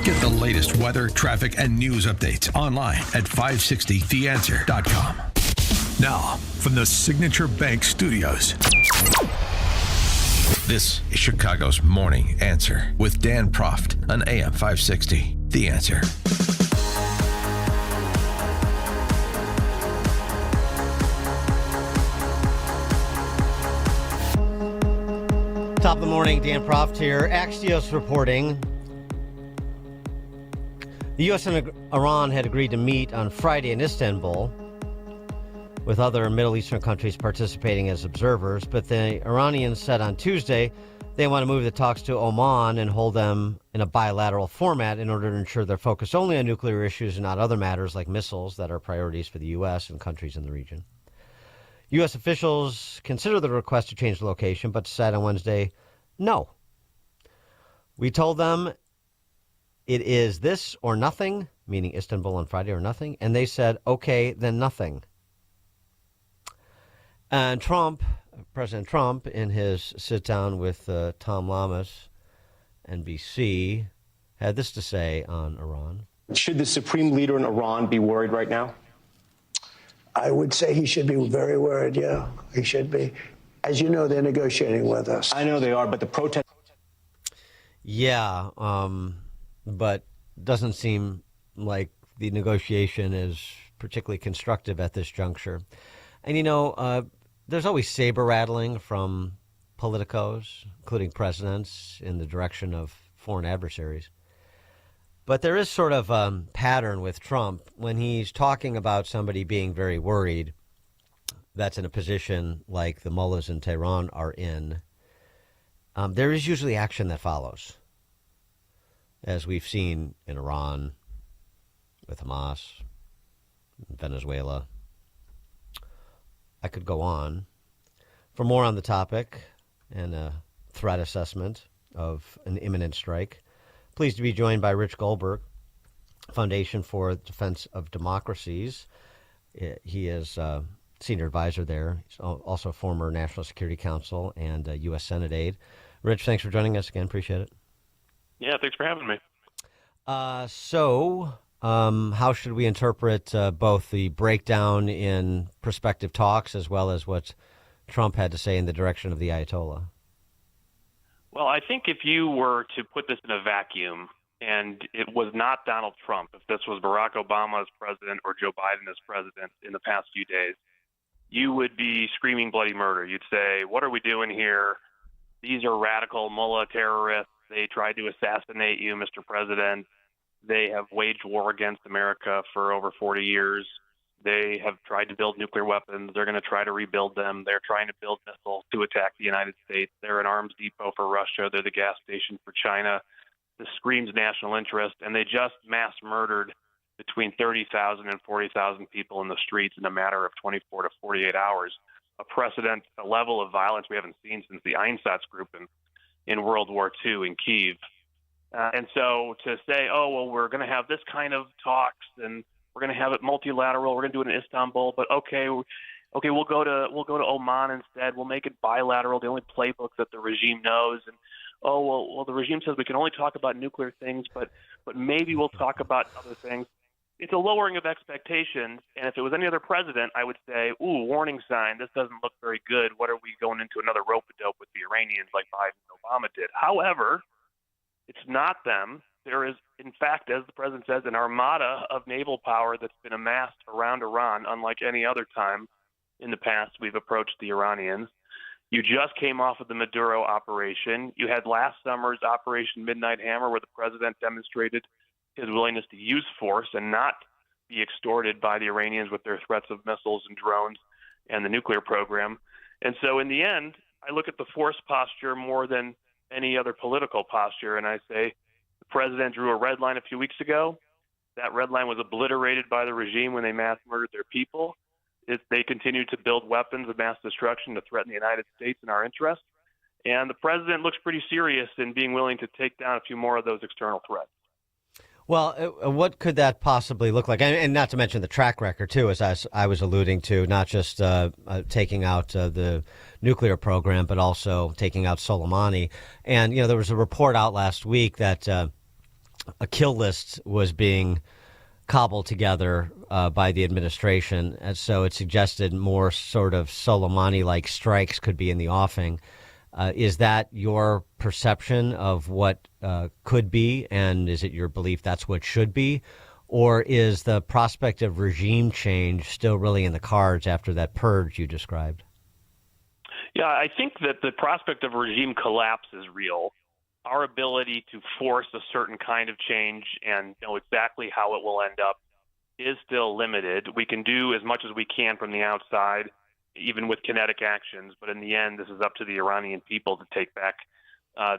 Get the latest weather, traffic, and news updates online at 560theanswer.com. Now, from the Signature Bank Studios, this is Chicago's Morning Answer with Dan Proft on AM 560. The Answer. Top of the morning, Dan Proft here. Axios reporting the U.S. and Iran had agreed to meet on Friday in Istanbul with other Middle Eastern countries participating as observers, but the Iranians said on Tuesday they want to move the talks to Oman and hold them in a bilateral format in order to ensure they're focused only on nuclear issues and not other matters like missiles that are priorities for the U.S. and countries in the region. U.S. officials considered the request to change the location, but said on Wednesday, no. We told them it is this or nothing, meaning Istanbul on Friday or nothing, and they said, okay, then nothing. And President Trump, in his sit-down with Tom Lamas, NBC, had this to say on Iran. Should the supreme leader in Iran be worried right now? I would say he should be very worried, yeah. He should be. As you know, they're negotiating with us. I know they are, but the protest... Yeah, but doesn't seem like the negotiation is particularly constructive at this juncture. And, you know, there's always saber-rattling from politicos, including presidents, in the direction of foreign adversaries. But there is sort of a pattern with Trump when he's talking about somebody being very worried that's in a position like the mullahs in Tehran are in. There is usually action that follows, as we've seen in Iran, with Hamas, Venezuela. I could go on. For more on the topic and a threat assessment of an imminent strike, pleased to be joined by Rich Goldberg, Foundation for the Defense of Democracies. He is senior advisor there. He's also former National Security Counsel and U.S. Senate aide. Rich, thanks for joining us again. Appreciate it. Yeah, thanks for having me. So how should we interpret both the breakdown in prospective talks as well as what Trump had to say in the direction of the Ayatollah? Well, I think if you were to put this in a vacuum and it was not Donald Trump, if this was Barack Obama as president or Joe Biden as president in the past few days, you would be screaming bloody murder. You'd say, what are we doing here? These are radical mullah terrorists. They tried to assassinate you, Mr. President. They have waged war against America for over 40 years. They have tried to build nuclear weapons. They're going to try to rebuild them. They're trying to build missiles to attack the United States. They're an arms depot for Russia. They're the gas station for China. This screams national interest. And they just mass murdered between 30,000 and 40,000 people in the streets in a matter of 24 to 48 hours. A level of violence we haven't seen since the Einsatzgruppe in World War II in Kyiv. And so to say, oh, well, we're going to have this kind of talks and we're going to have it multilateral. We're going to do it in Istanbul, but okay, we'll go to Oman instead. We'll make it bilateral. The only playbook that the regime knows. And well, the regime says we can only talk about nuclear things, but maybe we'll talk about other things. It's a lowering of expectations. And if it was any other president, I would say, ooh, warning sign. This doesn't look very good. What are we going into another rope-a-dope with the Iranians like Biden and Obama did? However, it's not them. There is, in fact, as the president says, an armada of naval power that's been amassed around Iran, unlike any other time in the past we've approached the Iranians. You just came off of the Maduro operation. You had last summer's Operation Midnight Hammer, where the president demonstrated his willingness to use force and not be extorted by the Iranians with their threats of missiles and drones and the nuclear program. And so in the end, I look at the force posture more than any other political posture, and I say the president drew a red line a few weeks ago. That red line was obliterated by the regime when they mass murdered their people. They continue to build weapons of mass destruction to threaten the United States and our interests. And the president looks pretty serious in being willing to take down a few more of those external threats. Well, what could that possibly look like? And not to mention the track record, too, as I was alluding to, not just taking out the nuclear program, but also taking out Soleimani. And, you know, there was a report out last week that a kill list was being cobbled together by the administration, and so it suggested more sort of Soleimani-like strikes could be in the offing. Is that your perception of what could be, and is it your belief that's what should be? Or is the prospect of regime change still really in the cards after that purge you described? Yeah, I think that the prospect of regime collapse is real. Our ability to force a certain kind of change and know exactly how it will end up is still limited. We can do as much as we can from the outside, even with kinetic actions, but in the end, this is up to the Iranian people to take back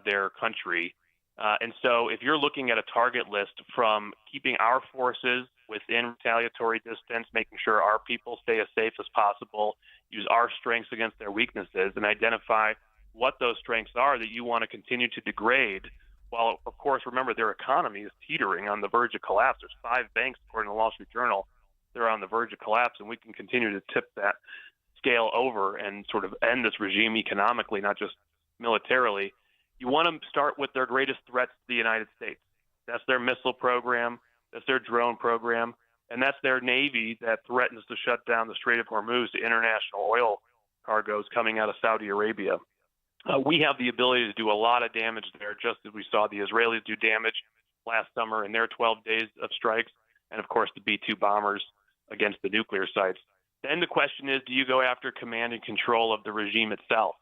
their country. And so if you're looking at a target list from keeping our forces within retaliatory distance, making sure our people stay as safe as possible, use our strengths against their weaknesses, and identify what those strengths are that you want to continue to degrade, while, of course, remember, their economy is teetering on the verge of collapse. There's 5 banks, according to the Wall Street Journal, they're on the verge of collapse, and we can continue to tip that scale over and sort of end this regime economically, not just militarily. You want to start with their greatest threats to the United States. That's their missile program, that's their drone program, and that's their Navy that threatens to shut down the Strait of Hormuz to international oil cargoes coming out of Saudi Arabia. We have the ability to do a lot of damage there, just as we saw the Israelis do damage last summer in their 12 days of strikes, and of course the B-2 bombers against the nuclear sites. Then the question is, do you go after command and control of the regime itself?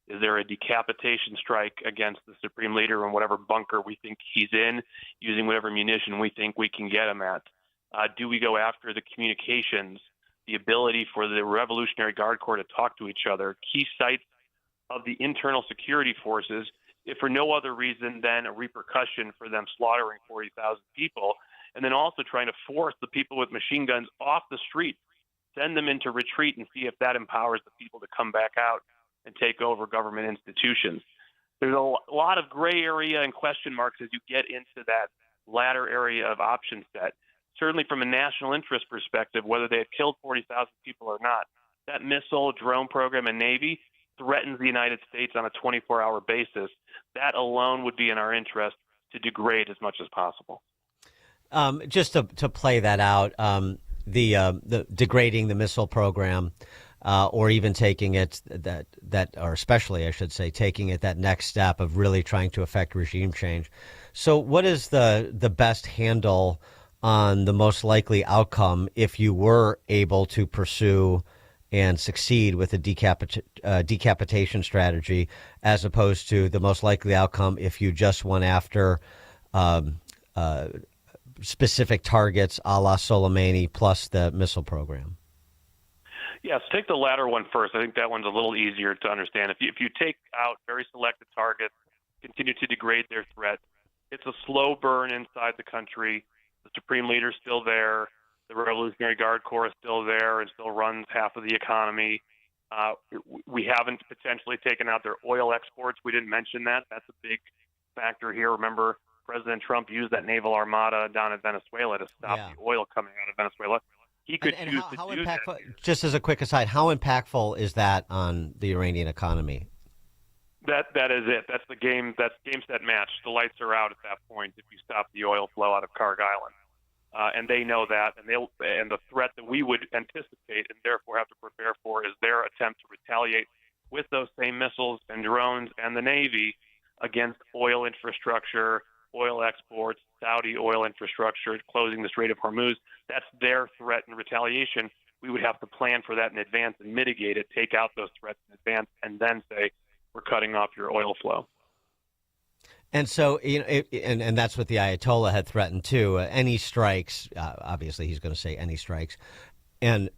Is there a decapitation strike against the supreme leader in whatever bunker we think he's in, using whatever munition we think we can get him at? Do we go after the communications, the ability for the Revolutionary Guard Corps to talk to each other, key sites of the internal security forces, if for no other reason than a repercussion for them slaughtering 40,000 people, and then also trying to force the people with machine guns off the street, send them into retreat, and see if that empowers the people to come back out and take over government institutions. There's a lot of gray area and question marks as you get into that latter area of option set. Certainly from a national interest perspective, whether they have killed 40,000 people or not, that missile, drone program, and Navy threatens the United States on a 24-hour basis. That alone would be in our interest to degrade as much as possible. Just to play that out, the degrading the missile program, or even taking it or especially I should say taking it that next step of really trying to affect regime change. So what is the best handle on the most likely outcome if you were able to pursue and succeed with a decapitation strategy, as opposed to the most likely outcome if you just went after specific targets a la Soleimani plus the missile program? Yes, take the latter one first. I think that one's a little easier to understand. If you take out very selected targets, continue to degrade their threat, it's a slow burn inside the country. The Supreme Leader's still there. The Revolutionary Guard Corps is still there and still runs half of the economy. We haven't potentially taken out their oil exports. We didn't mention that. That's a big factor here. Remember, President Trump used that naval armada down in Venezuela to stop the oil coming out of Venezuela. He could choose to do that. Just as a quick aside, how impactful is that on the Iranian economy? That is it. That's the game. That's game, set, match. The lights are out at that point if you stop the oil flow out of Karg Island. And they know that, and the threat that we would anticipate and therefore have to prepare for is their attempt to retaliate with those same missiles and drones and the Navy against oil infrastructure, oil exports, Saudi oil infrastructure, closing the Strait of Hormuz. That's their threat and retaliation. We would have to plan for that in advance and mitigate it, take out those threats in advance, and then say, we're cutting off your oil flow. And so, and that's what the Ayatollah had threatened too. Any strikes, obviously, he's going to say any strikes, and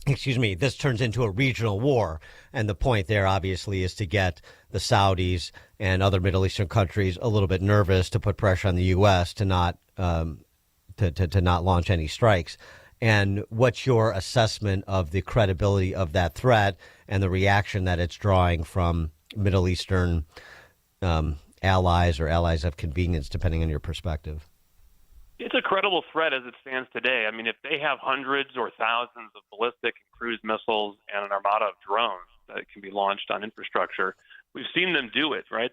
excuse me, this turns into a regional war. And the point there, obviously, is to get the Saudis and other Middle Eastern countries a little bit nervous to put pressure on the U.S. to not to not launch any strikes. And what's your assessment of the credibility of that threat and the reaction that it's drawing from Middle Eastern allies or allies of convenience, depending on your perspective? It's a credible threat as it stands today. I mean, if they have hundreds or thousands of ballistic and cruise missiles and an armada of drones that can be launched on infrastructure, we've seen them do it, right?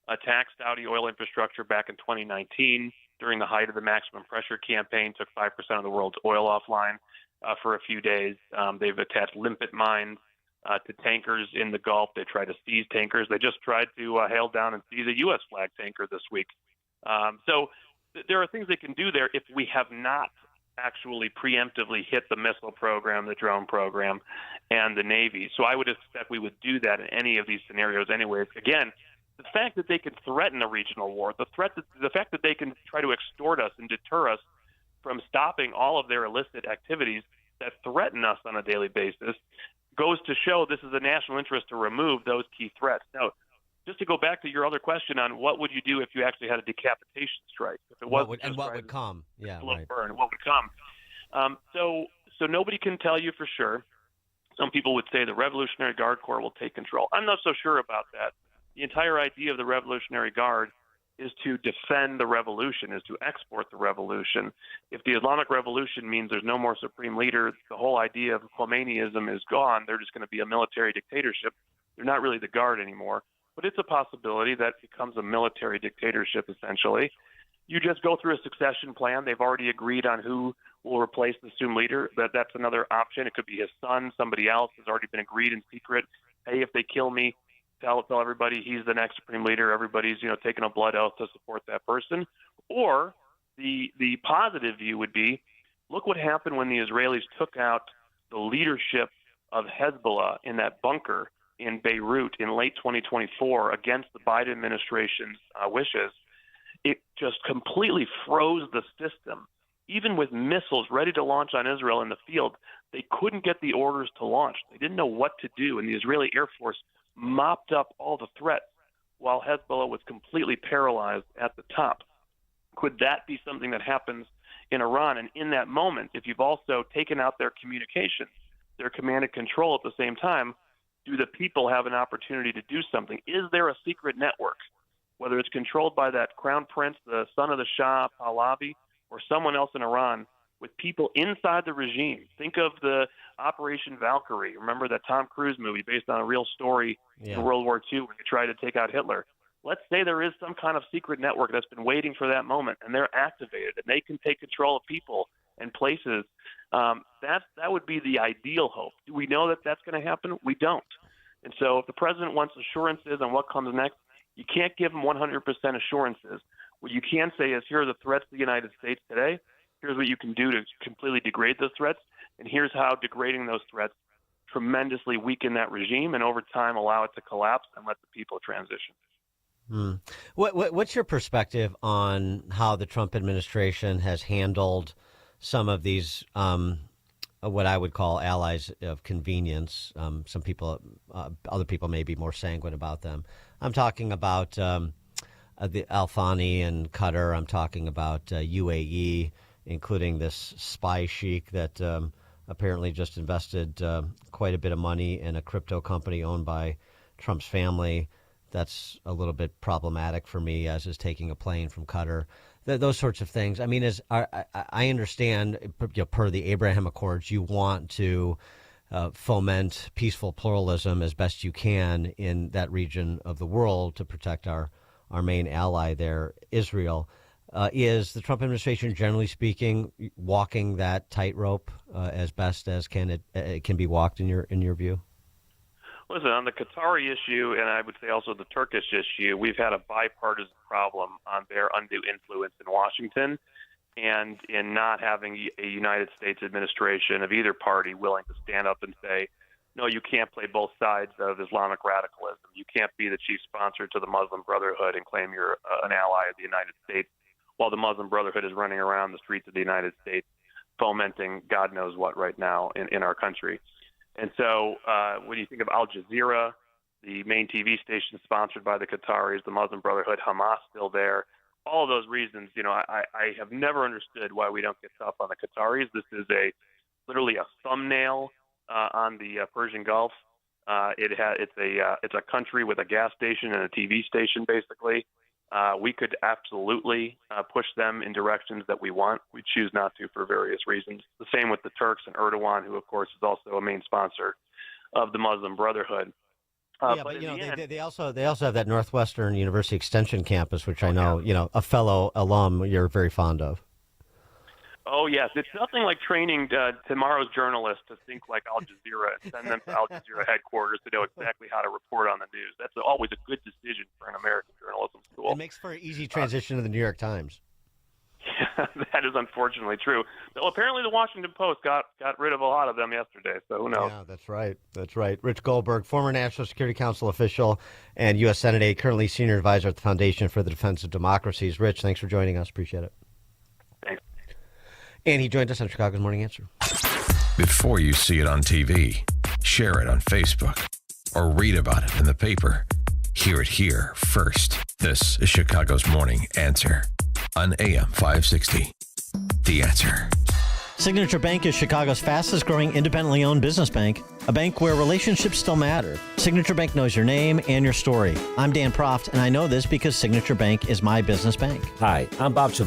attacked Saudi oil infrastructure back in 2019 during the height of the maximum pressure campaign, took 5% of the world's oil offline for a few days. They've attached limpet mines to tankers in the Gulf. They try to seize tankers. They just tried to hail down and seize a U.S. flag tanker this week. So there are things they can do there if we have not actually preemptively hit the missile program, the drone program, and the Navy. So I would expect we would do that in any of these scenarios anyways. Again, the fact that they can threaten a regional war, the fact that they can try to extort us and deter us from stopping all of their illicit activities that threaten us on a daily basis goes to show this is a national interest to remove those key threats. Now, just to go back to your other question on what would you do if you actually had a decapitation strike? If it what would come? Yeah, right. Burn, what would come? So nobody can tell you for sure. Some people would say the Revolutionary Guard Corps will take control. I'm not so sure about that. The entire idea of the Revolutionary Guard is to defend the revolution, is to export the revolution. If the Islamic Revolution means there's no more supreme leader, the whole idea of Khomeiniism is gone. They're just going to be a military dictatorship. They're not really the Guard anymore. But it's a possibility that becomes a military dictatorship, essentially. You just go through a succession plan. They've already agreed on who will replace the assumed leader. That's another option. It could be his son, somebody else has already been agreed in secret. Hey, if they kill me, tell everybody he's the next supreme leader. Everybody's, taking a blood oath to support that person. Or the positive view would be, look what happened when the Israelis took out the leadership of Hezbollah in that bunker in Beirut in late 2024 against the Biden administration's wishes. It just completely froze the system. Even with missiles ready to launch on Israel in the field, they couldn't get the orders to launch. They didn't know what to do, and the Israeli Air Force mopped up all the threats while Hezbollah was completely paralyzed at the top. Could that be something that happens in Iran? And in that moment, if you've also taken out their communications, their command and control at the same time, do the people have an opportunity to do something? Is there a secret network, whether it's controlled by that crown prince, the son of the Shah, Pahlavi, or someone else in Iran, with people inside the regime? Think of the Operation Valkyrie. Remember that Tom Cruise movie based on a real story in World War II when they tried to take out Hitler? Let's say there is some kind of secret network that's been waiting for that moment, and they're activated, and they can take control of people and places. That would be the ideal hope. Do we know that that's going to happen? We don't. And so if the president wants assurances on what comes next, you can't give him 100% assurances. What you can say is, here are the threats to the United States today. Here's what you can do to completely degrade those threats. And here's how degrading those threats tremendously weaken that regime and over time allow it to collapse and let the people transition. What's your perspective on how the Trump administration has handled some of these, what I would call allies of convenience? Some people, other people may be more sanguine about them. I'm talking about the Al Thani and Qatar. I'm talking about UAE, including this spy sheik that apparently just invested quite a bit of money in a crypto company owned by Trump's family. That's a little bit problematic for me, as is taking a plane from Qatar. Those sorts of things. I mean, I understand, per the Abraham Accords, you want to foment peaceful pluralism as best you can in that region of the world to protect our main ally there, Israel. Is the Trump administration, generally speaking, walking that tightrope as best as it can be walked in your view? Listen, on the Qatari issue, and I would say also the Turkish issue, we've had a bipartisan problem on their undue influence in Washington and in not having a United States administration of either party willing to stand up and say, no, you can't play both sides of Islamic radicalism. You can't be the chief sponsor to the Muslim Brotherhood and claim you're an ally of the United States while the Muslim Brotherhood is running around the streets of the United States fomenting God knows what right now in our country. And so when you think of Al Jazeera, the main TV station sponsored by the Qataris, the Muslim Brotherhood, Hamas still there, all of those reasons, I have never understood why we don't get tough on the Qataris. This is literally a thumbnail on the Persian Gulf. It's a country with a gas station and a TV station, basically. We could absolutely push them in directions that we want. We choose not to for various reasons. The same with the Turks and Erdogan, who, of course, is also a main sponsor of the Muslim Brotherhood. But you know, they also have that Northwestern University Extension campus, which I know, you know, a fellow alum you're very fond of. Oh, yes. It's nothing like training tomorrow's journalists to think like Al Jazeera and send them to Al Jazeera headquarters to know exactly how to report on the news. That's always a good decision for an American journalism school. It makes for an easy transition to the New York Times. Yeah, that is unfortunately true. Though apparently the Washington Post got rid of a lot of them yesterday, so who knows? Yeah, that's right. That's right. Rich Goldberg, former National Security Council official and U.S. Senate aide, currently senior advisor at the Foundation for the Defense of Democracies. Rich, thanks for joining us. Appreciate it. Thanks. And he joined us on Chicago's Morning Answer. Before you see it on TV, share it on Facebook, or read about it in the paper. Hear it here first. This is Chicago's Morning Answer on AM 560. The Answer. Signature Bank is Chicago's fastest growing independently owned business bank, a bank where relationships still matter. Signature Bank knows your name and your story. I'm Dan Proft, and I know this because Signature Bank is my business bank. Hi, I'm Bob Chaval.